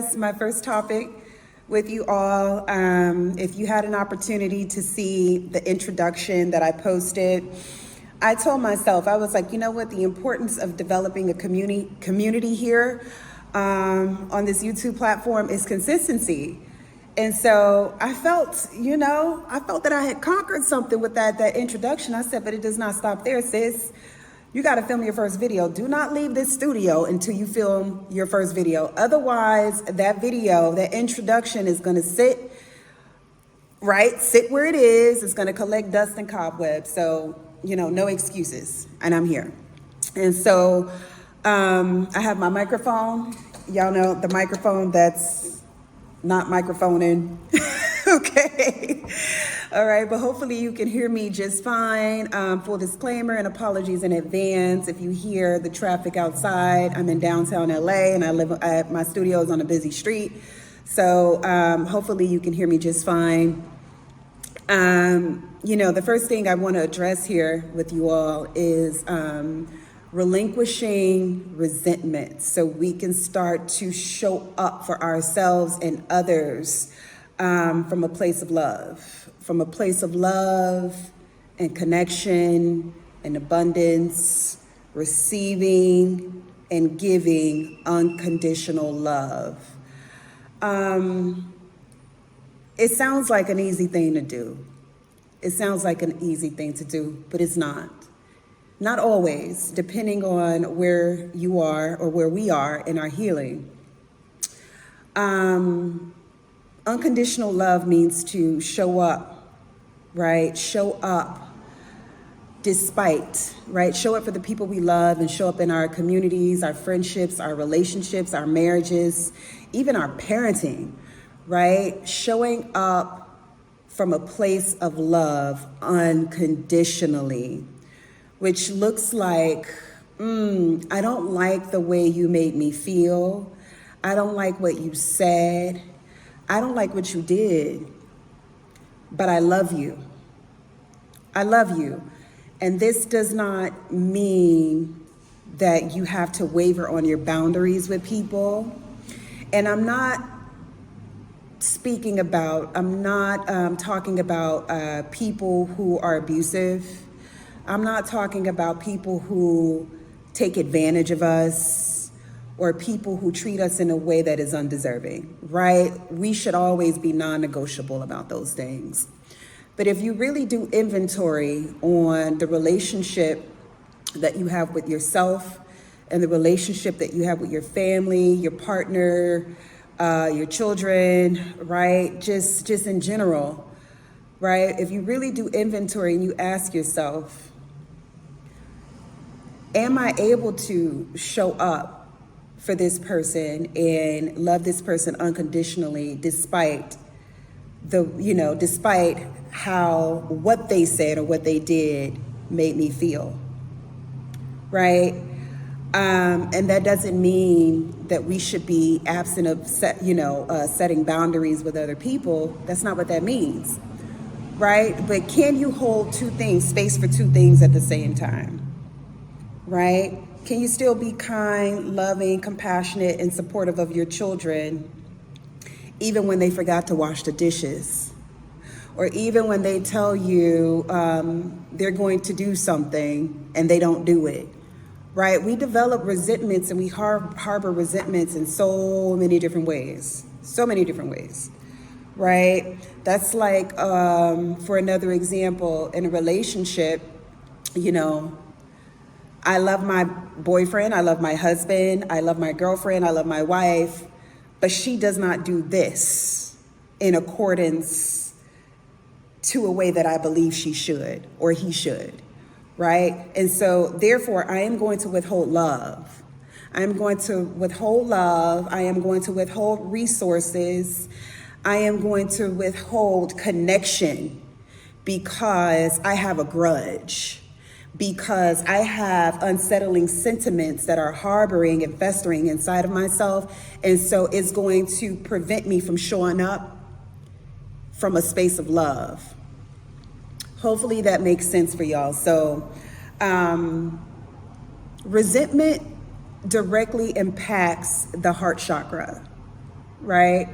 discuss my first topic with you all. If you had an opportunity to see the introduction that I posted, I told myself, I was like, you know what, the importance of developing a community here on this YouTube platform is consistency. And so I felt that I had conquered something with that introduction. I said, but it does not stop there, sis. You got to film your first video. Do not leave this studio until you film your first video. Otherwise, that video, that introduction is going to sit where it is. It's going to collect dust and cobwebs. So, no excuses. And I'm here. And so I have my microphone. Y'all know the microphone that's not microphoning. Okay. All right, but hopefully you can hear me just fine. Full disclaimer and apologies in advance if you hear the traffic outside. I'm in downtown LA and I live at my studio is on a busy street. So hopefully you can hear me just fine. The first thing I want to address here with you all is relinquishing resentment so we can start to show up for ourselves and others from a place of love and connection and abundance, receiving and giving unconditional love. It sounds like an easy thing to do. But it's not. Not always, depending on where you are or where we are in our healing. Unconditional love means to show up, right? Show up despite, right? Show up for the people we love and show up in our communities, our friendships, our relationships, our marriages, even our parenting, right? Showing up from a place of love unconditionally, which looks like, I don't like the way you made me feel. I don't like what you said. I don't like what you did, but I love you. I love you. And this does not mean that you have to waver on your boundaries with people. And I'm not talking about people who are abusive. I'm not talking about people who take advantage of us or people who treat us in a way that is undeserving, right? We should always be non-negotiable about those things. But if you really do inventory on the relationship that you have with yourself and the relationship that you have with your family, your partner, your children, right? Just in general, right? If you really do inventory and you ask yourself, am I able to show up for this person and love this person unconditionally despite what they said or what they did made me feel, right? And that doesn't mean that we should be absent of setting boundaries with other people. That's not what that means, right? But can you hold space for two things at the same time, right? Can you still be kind, loving, compassionate, and supportive of your children, even when they forgot to wash the dishes? Or even when they tell you they're going to do something and they don't do it, right? We develop resentments and we harbor resentments in so many different ways, right? That's like, for another example, in a relationship, I love my boyfriend, I love my husband, I love my girlfriend, I love my wife, but she does not do this in accordance to a way that I believe she should or he should, right? And so therefore, I am going to withhold love. I am going to withhold resources. I am going to withhold connection because I have a grudge. Because I have unsettling sentiments that are harboring and festering inside of myself. And so it's going to prevent me from showing up from a space of love. Hopefully that makes sense for y'all. So resentment directly impacts the heart chakra, right?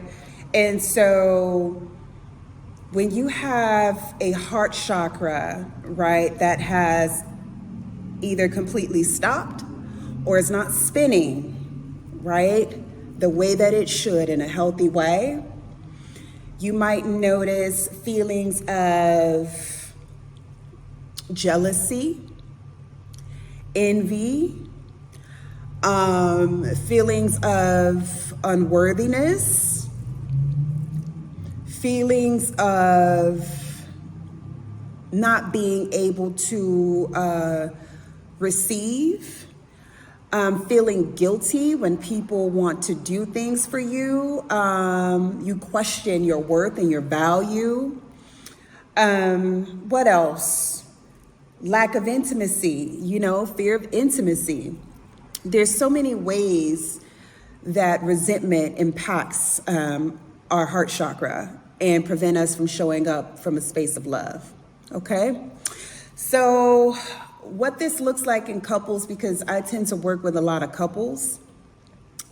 And so when you have a heart chakra, right, that has either completely stopped or is not spinning, right, the way that it should in a healthy way, you might notice feelings of jealousy, envy, feelings of unworthiness, feelings of not being able to receive, feeling guilty when people want to do things for you. You question your worth and your value. What else? Lack of intimacy, fear of intimacy. There's so many ways that resentment impacts our heart chakra and prevent us from showing up from a space of love. Okay? So what this looks like in couples, because I tend to work with a lot of couples.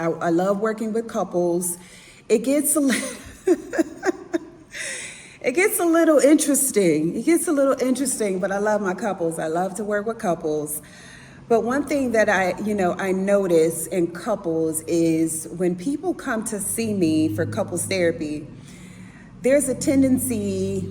I love working with couples. It gets a It gets a little interesting, but I love my couples. I love to work with couples. But one thing that I notice in couples is when people come to see me for couples therapy, there's a tendency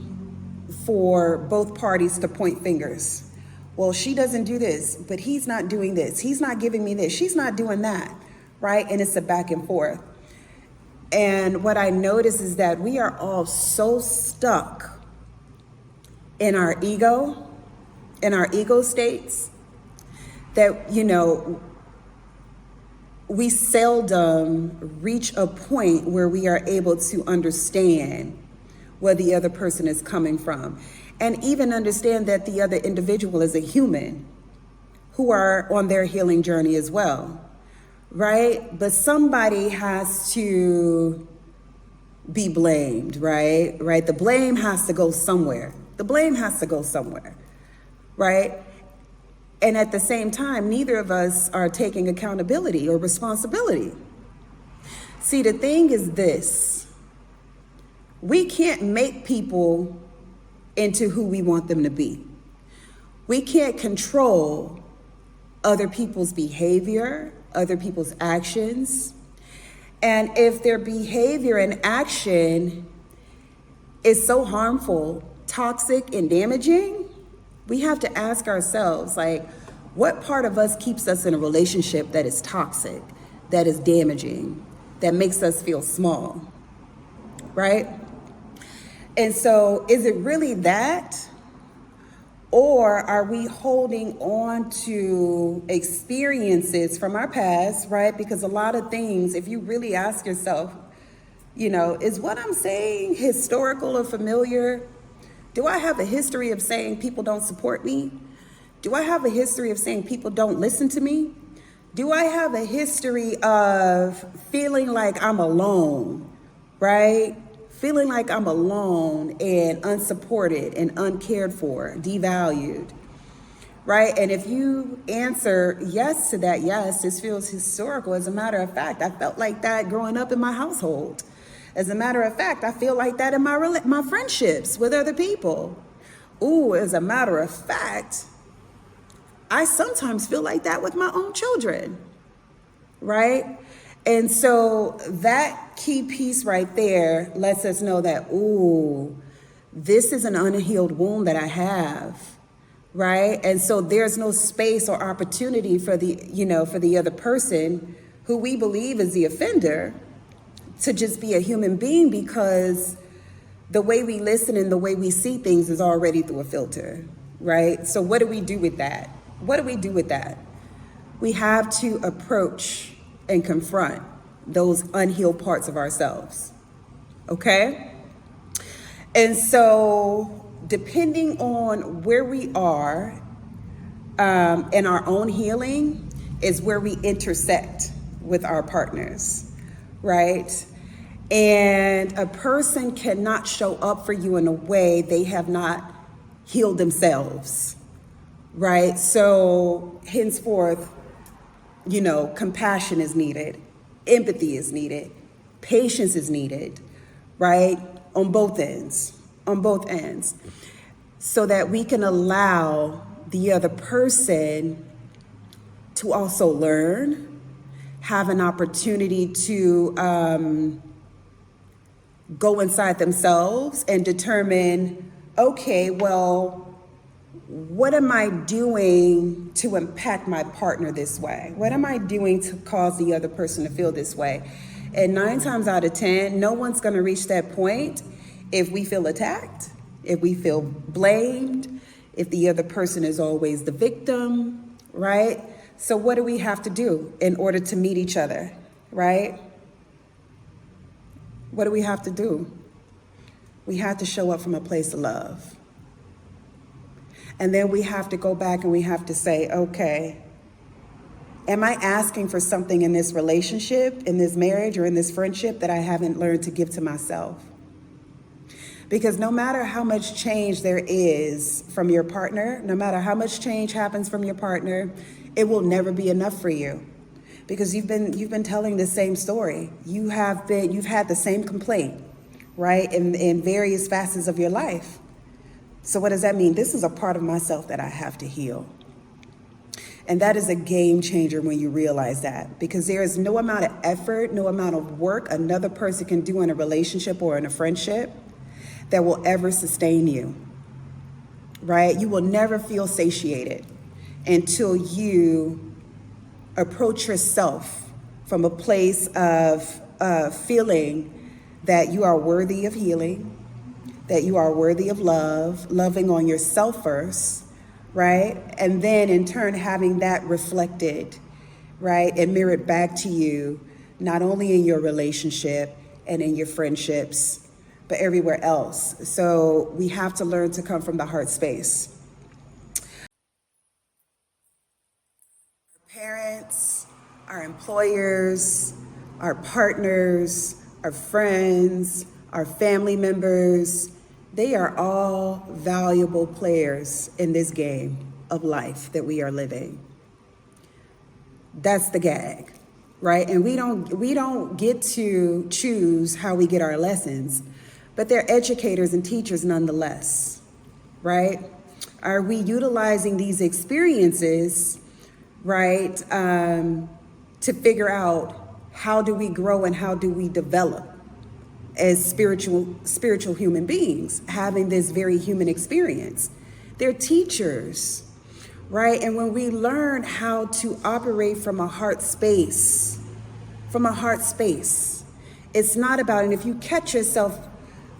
for both parties to point fingers. Well, she doesn't do this, but he's not doing this. He's not giving me this. She's not doing that, right? And it's a back and forth. And what I notice is that we are all so stuck in our ego states, that, we seldom reach a point where we are able to understand where the other person is coming from, and even understand that the other individual is a human who are on their healing journey as well. Right? But somebody has to be blamed, right? Right? The blame has to go somewhere. Right? And at the same time, neither of us are taking accountability or responsibility. See, the thing is this: we can't make people into who we want them to be. We can't control other people's behavior, other people's actions. And if their behavior and action is so harmful, toxic, and damaging, we have to ask ourselves, what part of us keeps us in a relationship that is toxic, that is damaging, that makes us feel small, right? And so is it really that? Or are we holding on to experiences from our past, right? Because a lot of things, if you really ask yourself, is what I'm saying historical or familiar? Do I have a history of saying people don't support me? Do I have a history of saying people don't listen to me? Do I have a history of feeling like I'm alone, right? Feeling like I'm alone and unsupported and uncared for, devalued, right? And if you answer yes to that, yes, this feels historical. As a matter of fact, I felt like that growing up in my household. As a matter of fact, I feel like that in my friendships with other people. Ooh, as a matter of fact, I sometimes feel like that with my own children, right? And so that key piece right there lets us know that, ooh, this is an unhealed wound that I have, right? And so there's no space or opportunity for the other person who we believe is the offender to just be a human being, because the way we listen and the way we see things is already through a filter, right? So what do we do with that? We have to approach and confront those unhealed parts of ourselves, okay? And so depending on where we are in our own healing is where we intersect with our partners, right? And a person cannot show up for you in a way they have not healed themselves, right? So henceforth, compassion is needed, empathy is needed, Patience is needed, right? On both ends, so that we can allow the other person to also learn, have an opportunity to go inside themselves and determine, okay, well, what am I doing to impact my partner this way? What am I doing to cause the other person to feel this way? And 9 times out of 10, no one's going to reach that point if we feel attacked, if we feel blamed, if the other person is always the victim, right? So what do we have to do in order to meet each other, right? What do we have to do? We have to show up from a place of love. And then we have to go back and we have to say, okay, am I asking for something in this relationship, in this marriage, or in this friendship that I haven't learned to give to myself? Because no matter how much change there is from your partner, no matter how much change happens from your partner, it will never be enough for you. Because you've been telling the same story. You've had the same complaint, right? In various facets of your life. So what does that mean? This is a part of myself that I have to heal. And that is a game changer when you realize that, because there is no amount of effort, no amount of work another person can do in a relationship or in a friendship that will ever sustain you, right? You will never feel satiated until you approach yourself from a place of feeling that you are worthy of healing, that you are worthy of love, loving on yourself first, right? And then in turn having that reflected, right, and mirrored back to you, not only in your relationship and in your friendships, but everywhere else. So we have to learn to come from the heart space. Our parents, our employers, our partners, our friends, our family members, they are all valuable players in this game of life that we are living. That's the gag, right? And we don't get to choose how we get our lessons, but they're educators and teachers nonetheless, right? Are we utilizing these experiences, right, to figure out how do we grow and how do we develop as spiritual human beings, having this very human experience? They're teachers, right? And when we learn how to operate from a heart space, it's not about, and if you catch yourself,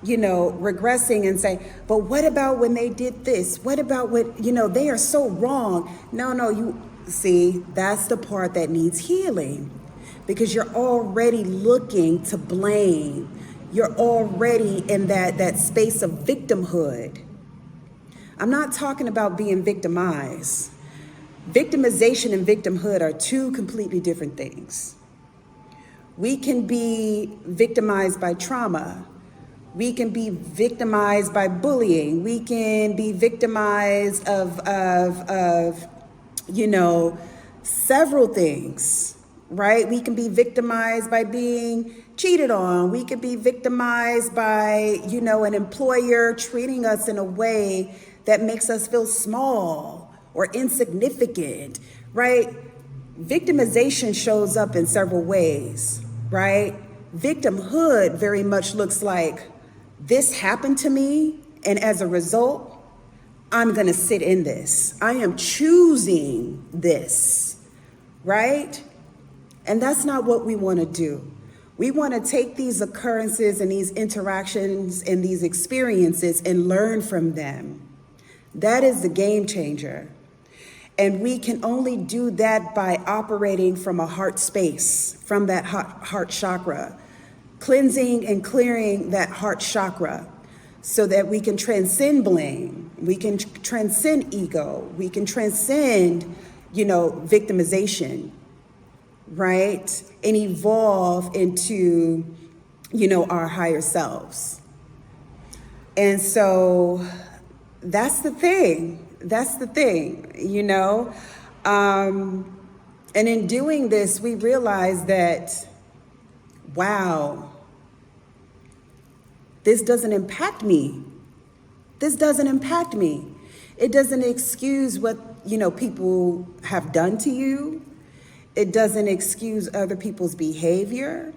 regressing and say, but what about when they did this? What about what, they are so wrong. No, you see, that's the part that needs healing, because you're already looking to blame. You're already in that space of victimhood. I'm not talking about being victimized. Victimization and victimhood are two completely different things. We can be victimized by trauma. We can be victimized by bullying. We can be victimized of several things, right? We can be victimized by being cheated on. We could be victimized by, an employer treating us in a way that makes us feel small or insignificant, right? Victimization shows up in several ways, right? Victimhood very much looks like, this happened to me, and as a result, I'm going to sit in this. I am choosing this, right? And that's not what we want to do. We want to take these occurrences and these interactions and these experiences and learn from them. That is the game changer. And we can only do that by operating from a heart space, from that heart chakra, cleansing and clearing that heart chakra so that we can transcend blame, we can transcend ego, we can transcend, victimization, right? And evolve into, our higher selves. And so that's the thing. And in doing this, we realize that, wow, This doesn't impact me. This doesn't impact me. It doesn't excuse what, people have done to you. It doesn't excuse other people's behavior.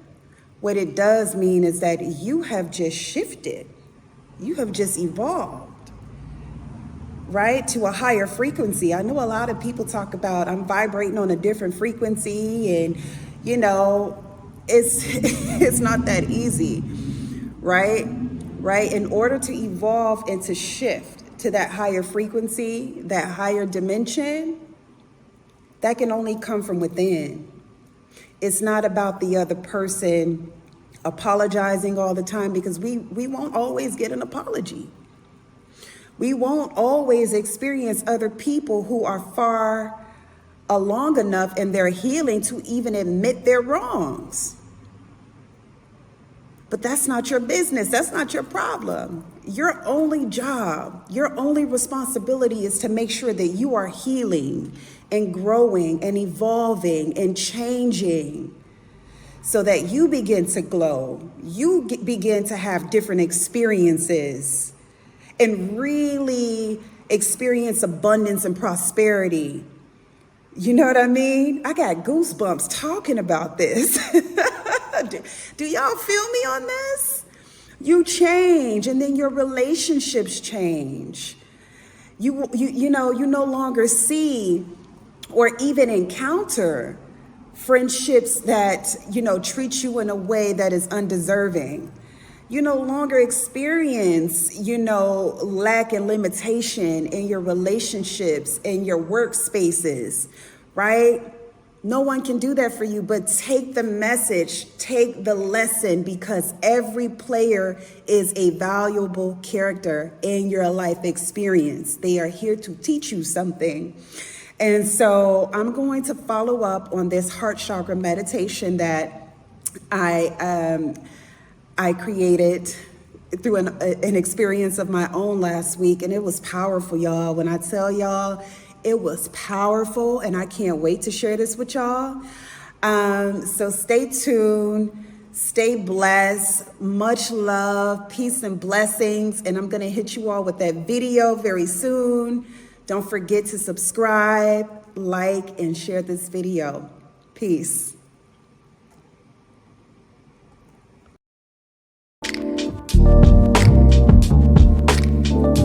What it does mean is that you have just shifted. You have just evolved, right? To a higher frequency. I know a lot of people talk about, I'm vibrating on a different frequency, and, it's, it's not that easy, right? Right? In order to evolve and to shift to that higher frequency, that higher dimension, that can only come from within. It's not about the other person apologizing all the time, because we won't always get an apology. We won't always experience other people who are far along enough in their healing to even admit their wrongs. But that's not your business. That's not your problem. Your only job, your only responsibility is to make sure that you are healing and growing and evolving and changing, so that you begin to glow. You begin to have different experiences and really experience abundance and prosperity. You know what I mean? I got goosebumps talking about this. Do y'all feel me on this? You change, and then your relationships change. You no longer see or even encounter friendships that, treat you in a way that is undeserving. You no longer experience, lack and limitation in your relationships, in your workspaces, right? No one can do that for you, but take the message, take the lesson, because every player is a valuable character in your life experience. They are here to teach you something. And so I'm going to follow up on this heart chakra meditation that I created through an experience of my own last week. And it was powerful, y'all. When I tell y'all, it was powerful, and I can't wait to share this with y'all. So stay tuned, stay blessed, much love, peace and blessings. And I'm gonna hit you all with that video very soon. Don't forget to subscribe, like, and share this video. Peace.